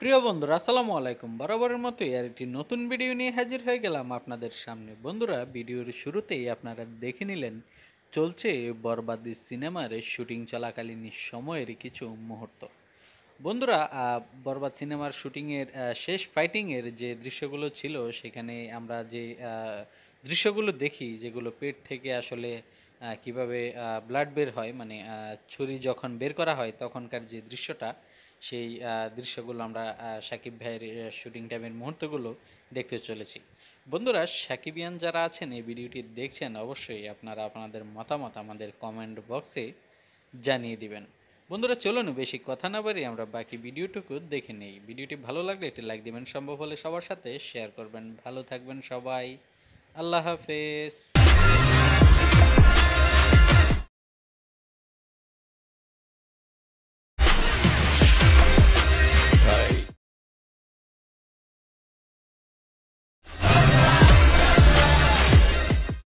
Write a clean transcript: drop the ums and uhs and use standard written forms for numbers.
প্রিয় বন্ধুরা আসসালামু আলাইকুম। বরাবরের মতোই আর একটি নতুন ভিডিও নিয়ে হাজির হয়ে গেলাম আপনাদের সামনে। বন্ধুরা, ভিডিওর শুরুতেই আপনারা দেখে নিলেন চলছে বরবাদ সিনেমার শুটিং চলাকালীন সময়ের কিছু মুহূর্ত। বন্ধুরা, বরবাদ সিনেমার শুটিংয়ের শেষ ফাইটিংয়ের যে দৃশ্যগুলো ছিল, সেখানে আমরা যে দৃশ্যগুলো দেখি, যেগুলো পেট থেকে আসলে কিভাবে ব্লাড বের হয়, মানে ছুরি যখন বের করা হয় তখনকার যে দৃশ্যটা, সেই দৃশ্যগুলো আমরা সাকিব ভাইয়ের শুটিং টাইমের মুহূর্তগুলো দেখতে চলেছি। বন্ধুরা, সাকিবিয়ান যারা আছেন এই ভিডিওটি দেখছেন, অবশ্যই আপনারা আপনাদের মতামত আমাদের কমেন্ট বক্সে জানিয়ে দিবেন। বন্ধুরা, চলুন বেশি কথা না বাড়িয়ে আমরা বাকি ভিডিওটুকু দেখে নেই। ভিডিওটি ভালো লাগলে একটি লাইক দিবেন, সম্ভব হলে সবার সাথে শেয়ার করবেন। ভালো থাকবেন সবাই। আল্লাহ হাফেজ।